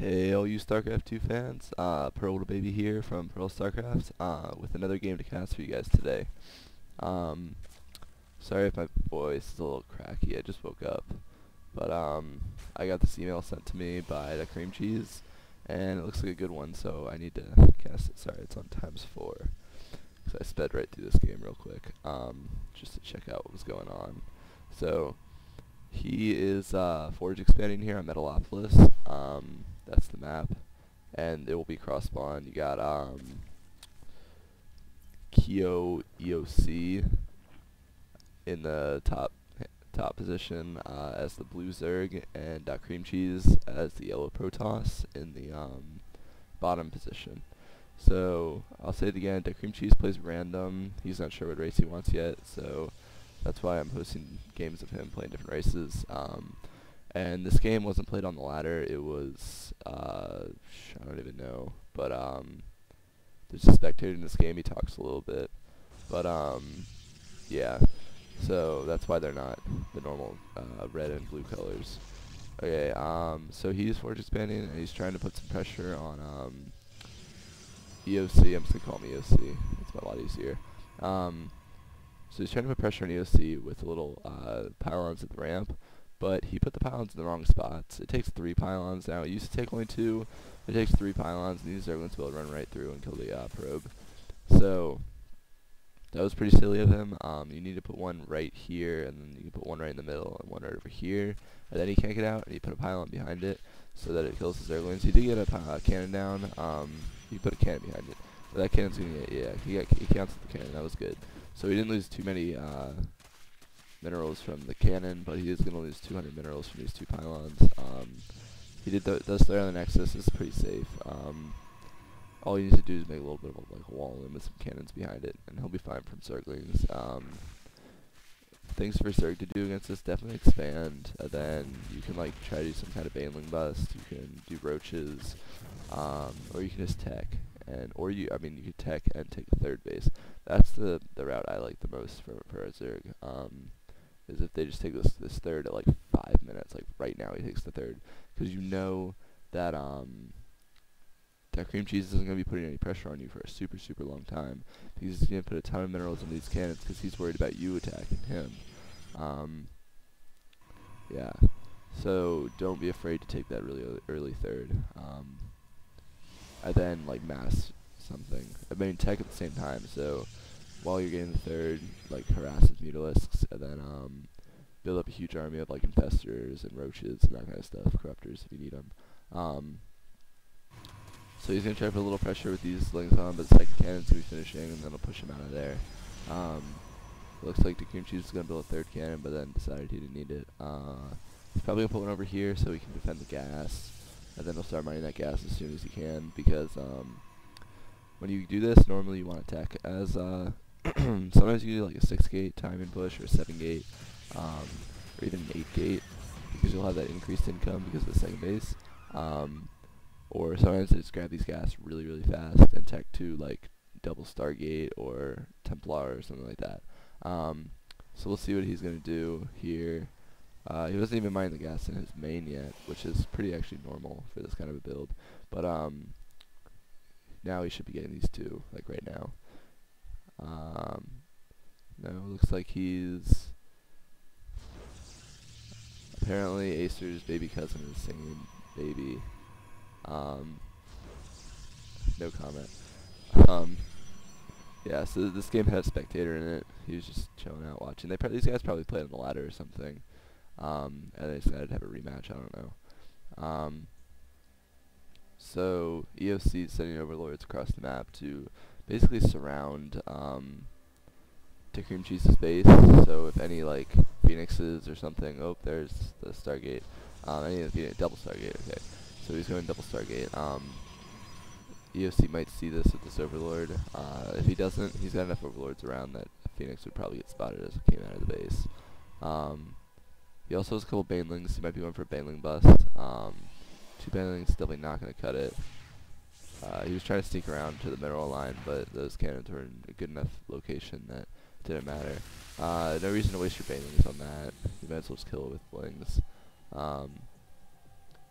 Hey, all you StarCraft 2 fans, Pearl Little Baby here from Pearl StarCraft, with another game to cast for you guys today. Um, Sorry if my voice is a little cracky, I just woke up. But, I got this email sent to me by DAcreamcheez, and it looks like a good one, so I need to cast it. Sorry, it's on ×4. So I sped right through this game real quick, just to check out what was going on. So, he is forge expanding here on Metalopolis. That's the map, and it will be cross spawn. You got Kyo EOC in the top position as the blue Zerg, and DAcreamcheez as the yellow Protoss in the bottom position. So I'll say it again, DAcreamcheez plays random. He's not sure what race he wants yet, so that's why I'm posting games of him playing different races. And this game wasn't played on the ladder. It was, I don't even know. But, there's a spectator in this game. He talks a little bit. But, yeah. So, that's why they're not the normal, red and blue colors. Okay, so he's forge expanding, and he's trying to put some pressure on, EOC. I'm just gonna call him EOC. It's a lot easier. So he's trying to put pressure on EOC with a little, pylons at the ramp. But he put the pylons in the wrong spots. It takes 3 pylons now. It used to take only 2. It takes 3 pylons, and these are going to be able to run right through and kill the probe. So that was pretty silly of him. You need to put one right here, and then you can put one right in the middle, and one right over here. And then he can't get out, and you put a pylon behind it so that it kills the Zerglings. He did get a cannon down. You put a cannon behind it. But that cannon's going to get, yeah, he counts the cannon. That was good. So he didn't lose too many minerals from the cannon, but he is going to lose 200 minerals from these 2 pylons. He does throw on the Nexus. It's pretty safe. All he needs to do is make a little bit of a wall in with some cannons behind it, and he'll be fine from Zerglings. Things for Zerg to do against this: definitely expand. Then you can try to do some kind of Baneling bust. You can do roaches, or you can just tech. You could tech and take the 3rd base. That's the route I like the most for a Zerg. Is if they just take this 3rd at 5 minutes, right now he takes the 3rd, because you know that DAcreamcheez isn't going to be putting any pressure on you for a super long time, because he's going to put a ton of minerals into these cannons because he's worried about you attacking him. Yeah, so don't be afraid to take that really early 3rd. And then mass something. Tech at the same time, so while you're getting the 3rd, harass his Mutalisks, and then build up a huge army of infestors and roaches and that kind of stuff, corruptors if you need them. So he's gonna try to put a little pressure with these links on, but the 2nd cannon's gonna be finishing, and then it'll push him out of there. It looks like DAcreamcheez is gonna build a 3rd cannon, but then decided he didn't need it. He's probably gonna put one over here so he can defend the gas, and then he'll start mining that gas as soon as he can, because when you do this, normally you want to tech as sometimes you do a 6-gate time and push, or a 7-gate, or even an 8-gate, because you'll have that increased income because of the 2nd base. Or sometimes they just grab these gas really fast and tech to double Stargate or Templar or something like that. So we'll see what he's gonna do here. He doesn't even mine the gas in his main yet, which is pretty actually normal for this kind of a build. But now he should be getting these 2 right now. No, it looks like he's apparently Acer's baby cousin is the same baby. No comment. Yeah, so this game had a spectator in it. He was just chilling out watching. These guys probably played on the ladder or something. And they decided to have a rematch, I don't know. So EOC is sending overlords across the map to basically surround DAcreamcheez's base. So if any Phoenixes or something, oh, there's the Stargate. Any of the double Stargate, okay. So he's going double Stargate. EOC might see this with this overlord. If he doesn't, he's got enough overlords around that a Phoenix would probably get spotted as it came out of the base. He also has a couple Banelings. He might be going for a Baneling bust. 2 Banelings definitely not going to cut it. He was trying to sneak around to the mineral line, but those cannons were in a good enough location that it didn't matter. No reason to waste your Banelings on that. You might as well just kill it with Blings.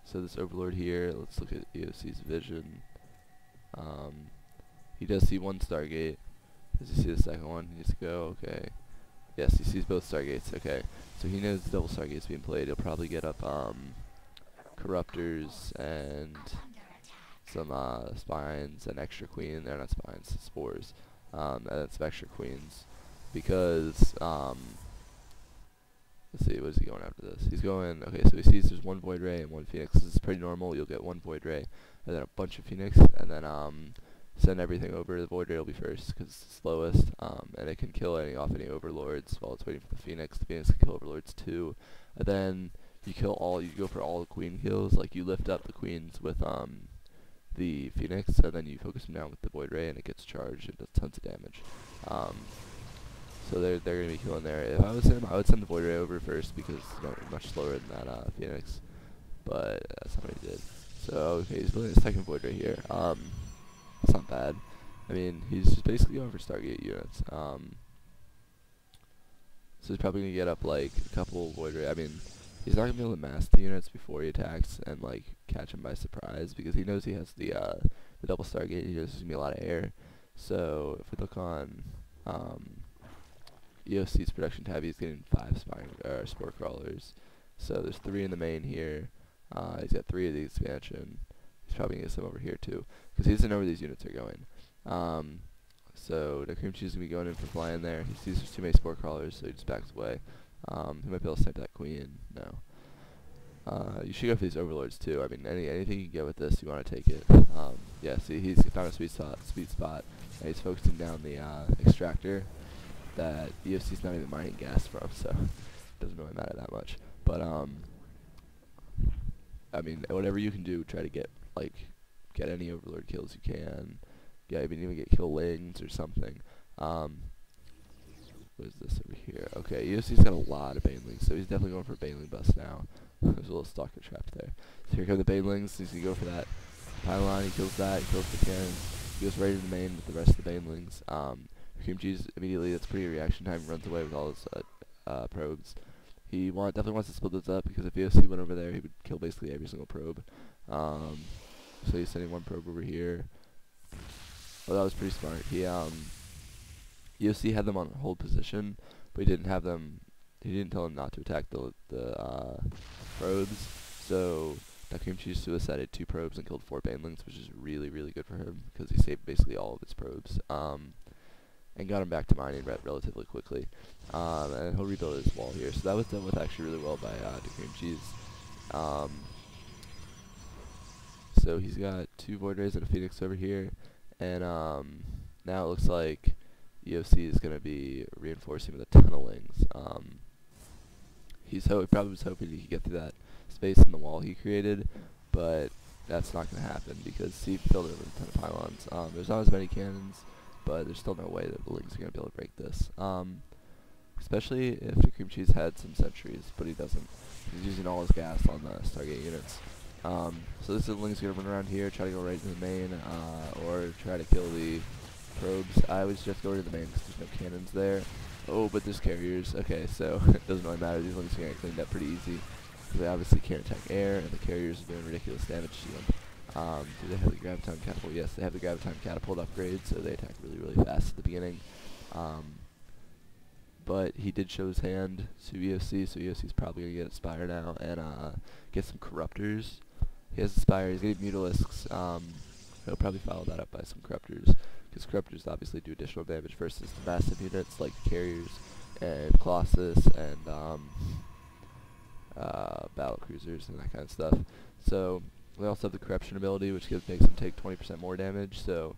So this Overlord here, let's look at EOC's vision. He does see one Stargate. Does he see the second one? He needs to go, okay. Yes, he sees both Stargates, okay. So he knows the double Stargate's being played. He'll probably get up Corruptors and some Spines and extra Queen. They're not Spines, Spores. And then some extra Queens. Because, let's see, what is he going after this? He's going, okay, so he sees there's one Void Ray and one Phoenix. This is pretty normal. You'll get one Void Ray and then a bunch of Phoenix, and then send everything over. The Void Ray will be first because it's the slowest, and it can kill off any Overlords while it's waiting for the Phoenix. The Phoenix can kill Overlords too. And then you go for all the Queen kills. Like you lift up the Queens with the Phoenix, and then you focus them down with the Void Ray, and it gets charged and does tons of damage. So they're gonna be killing there. If I was him, I would send the Void Ray over first because it's much slower than that Phoenix. But that's not what he did. So okay, he's building a second Void Ray here. It's not bad. I mean, he's just basically going for Stargate units. So he's probably gonna get up like a couple Void Ray. I mean, he's not gonna be able to mask the units before he attacks and like catch him by surprise because he knows he has the double Stargate. He knows there's gonna be a lot of air. So if we look on EOC's production tab, he's getting 5 Spore Crawlers. So there's 3 in the main here. He's got 3 of the expansion. He's probably going to get some over here too, because he doesn't know where these units are going. So DAcreamcheez is going to be going in for flying there. He sees there's too many Spore Crawlers, so he just backs away. He might be able to snipe that Queen. No. You should go for these Overlords too. I mean, anything you can get with this, you want to take it. Yeah, see, he's found a sweet spot, and he's focusing down the extractor that EOC's not even mining gas from, so it doesn't really matter that much. But I mean, whatever you can do, try to get any Overlord kills you can. Yeah, even get kill Lings or something. What is this over here? Okay, EOC's got a lot of Banelings, so he's definitely going for a Baneling bust now. There's a little stalker trap there. So here come the Banelings. He's gonna go for that pylon. He kills that. He kills the cannon. He goes right in the main with the rest of the Banelings. DAcreamcheez immediately, that's pretty reaction time, runs away with all his probes. He definitely wants to split those up because if EOC went over there, he would kill basically every single probe. So he's sending one probe over here. Oh, that was pretty smart. EOC had them on hold position, but he didn't tell them not to attack the probes. So DAcreamcheez suicided 2 probes and killed 4 Banelings, which is really, really good for him because he saved basically all of his probes. And got him back to mining relatively quickly. And he'll rebuild his wall here. So that was done with actually really well by DAcreamcheez. So he's got 2 Void Rays and a Phoenix over here. And now it looks like EOC is going to be reinforcing with a ton of Lings. He probably was hoping he could get through that space in the wall he created, but that's not going to happen because he filled it with a ton of pylons. There's not as many cannons, but there's still no way that the Lings are going to be able to break this. Especially if DAcreamcheez had some sentries, but he doesn't. He's using all his gas on the Stargate units. So this is the Lings going to run around here, try to go right into the main, or try to kill the probes. I would suggest going to the main because there's no cannons there. Oh, but there's carriers. Okay, so it doesn't really matter. These Lings are going to get cleaned up pretty easy. They obviously can't attack air, and the carriers are doing ridiculous damage to them. Do they have the Graviton Catapult? Yes, they have the Graviton Catapult upgrade, so they attack really, really fast at the beginning. But he did show his hand to EOC, so EOC's probably going to get a Spire now and get some Corruptors. He has a Spire, he's going to get Mutalisks. He'll probably follow that up by some Corruptors, because Corruptors obviously do additional damage versus the massive units like carriers and Colossus and battle cruisers and that kind of stuff. So we also have the Corruption ability, which makes them take 20% more damage. So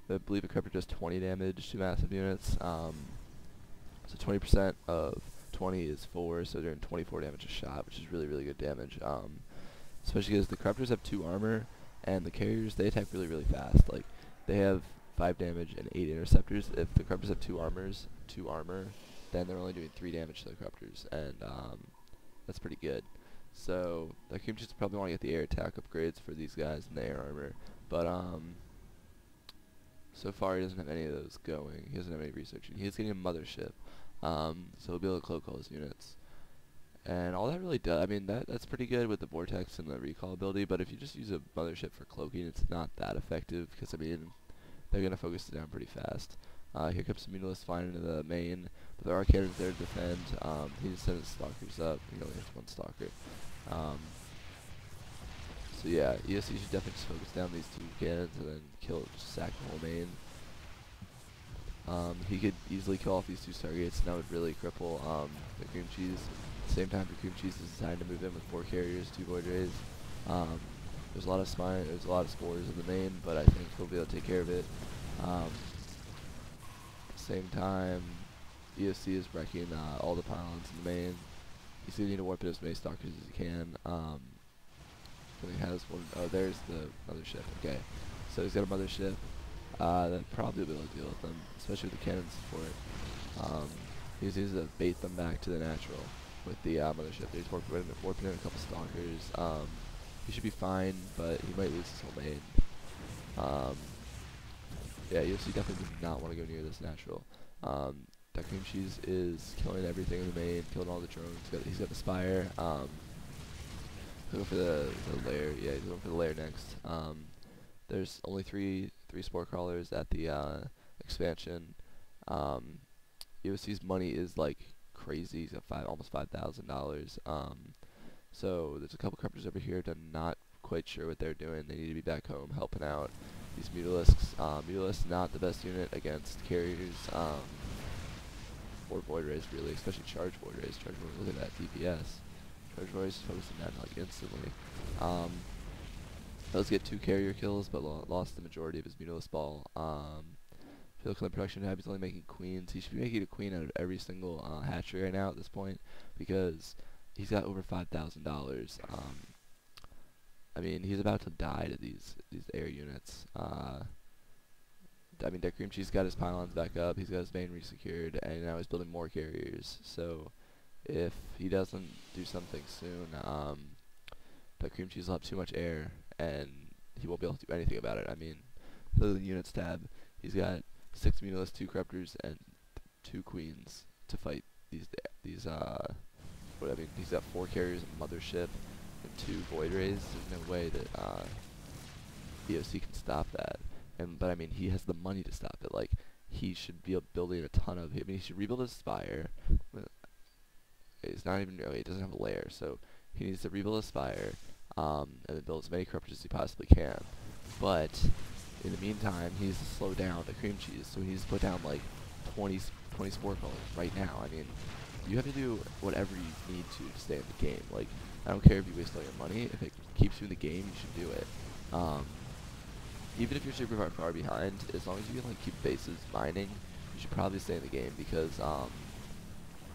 I believe a Corruptor does 20 damage to massive units. So 20% of 20 is 4, so they're doing 24 damage a shot, which is really, really good damage. Especially because the Corruptors have 2 armor, and the carriers, they attack really, really fast. Like, they have 5 damage and 8 interceptors. If the Corruptors have 2 armor, then they're only doing 3 damage to the Corruptors, and that's pretty good. So DAcreamcheez probably want to get the air attack upgrades for these guys and the air armor, but so far he doesn't have any of those going. He doesn't have any researching. He is getting a mothership, so he'll be able to cloak all his units. And all that really does, I mean, that's pretty good with the vortex and the recall ability, but if you just use a mothership for cloaking, it's not that effective, because, I mean, they're going to focus it down pretty fast. Here comes the Mutalisk flying into the main, but there are cannons there to defend. He just sent his stalkers up. He only has one stalker. So yeah, ESC should definitely just focus down these two cannons and then just sack the whole main. He could easily kill off these two Stargates, and that would really cripple DAcreamcheez. At the same time, DAcreamcheez is deciding to move in with 4 carriers, 2 Void Rays. There's a lot of there's a lot of spores in the main, but I think he'll be able to take care of it. At the same time, ESC is wrecking all the pylons in the main. He's going to need to warp in as many stalkers as he can. He has one. Oh, there's the mothership. Okay, so he's got a mothership. That probably will be able to deal with them, especially with the cannons for it. He's used to bait them back to the natural with the mothership. He's warping in a couple stalkers. He should be fine, but he might lose his whole main. Yeah, UFC definitely does not want to go near this natural. DAcreamcheez is killing everything in the main, killing all the drones. He's got the Spire. He'll go for the lair. Yeah, he's going for the lair next. There's only three spore crawlers at the expansion. USC's money is like crazy. He's got almost $5,000. So there's a couple corruptors over here. I'm not quite sure what they're doing. They need to be back home helping out these Mutalisks. Mutalisks not the best unit against carriers or Void Rays really, especially Charge Void Rays. Charge Void Rays, look at that DPS. Charge Void Rays is focusing that like instantly. Does get 2 carrier kills, but lost the majority of his Mutalisk ball. If you look at the production tab, he's only making queens. He should be making a queen out of every single hatchery right now at this point, because he's got over $5,000. I mean, he's about to die to these air units. I mean, DAcreamcheez got his pylons back up. He's got his main resecured, and now he's building more carriers. So if he doesn't do something soon, DAcreamcheez will have too much air, and he won't be able to do anything about it. I mean, look at the units tab. He's got 6 Mutalisks, 2 corruptors, and 2 queens to fight these. What I mean, he's got 4 carriers, a mothership, and 2 Void Rays. There's no way that EOC can stop that. But I mean, he has the money to stop it. Like, he should be building a ton of. I mean, he should rebuild his Spire. He's not even. He doesn't have a lair, so he needs to rebuild his Spire, and then build as many corruptors as he possibly can. But in the meantime, he needs to slow down DAcreamcheez, so he needs to put down like 20 spore crawlers right now. I mean, you have to do whatever you need to stay in the game. Like, I don't care if you waste all your money. If it keeps you in the game, you should do it. Even if you're super far behind, as long as you can like keep bases mining, you should probably stay in the game, because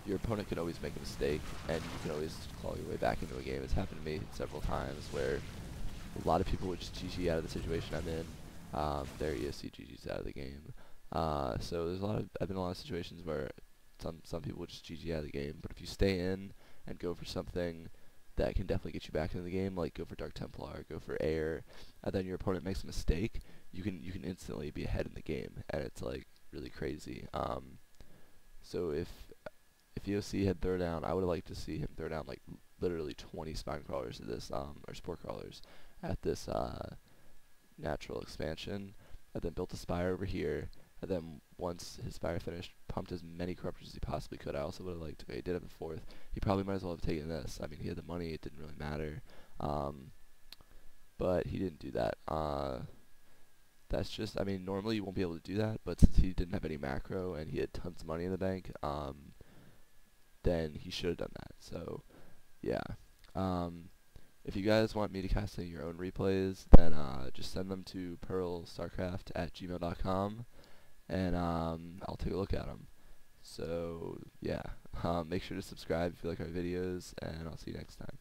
your opponent can always make a mistake, and you can always claw your way back into a game. It's happened to me several times where a lot of people would just GG out of the situation I'm in. Their ESC GG's out of the game. So there's I've been in a lot of situations where some people would just GG out of the game, but if you stay in and go for something that can definitely get you back into the game, like go for Dark Templar, go for Air, and then your opponent makes a mistake, you can instantly be ahead in the game, and it's like really crazy. So if EOC had throw down, I would have liked to see him throw down like literally 20 spine crawlers at this, or spore crawlers at this natural expansion, and then built a Spire over here, and then once his Spire finished, pumped as many corruptors as he possibly could. I also would have liked, okay, he did have a 4th. He probably might as well have taken this. I mean, he had the money, it didn't really matter. But he didn't do that. That's just, I mean, normally you won't be able to do that, but since he didn't have any macro and he had tons of money in the bank, then he should have done that. So, yeah. If you guys want me to cast any of your own replays, then just send them to pearlstarcraft@gmail.com, and I'll take a look at them. So, yeah. Make sure to subscribe if you like our videos, and I'll see you next time.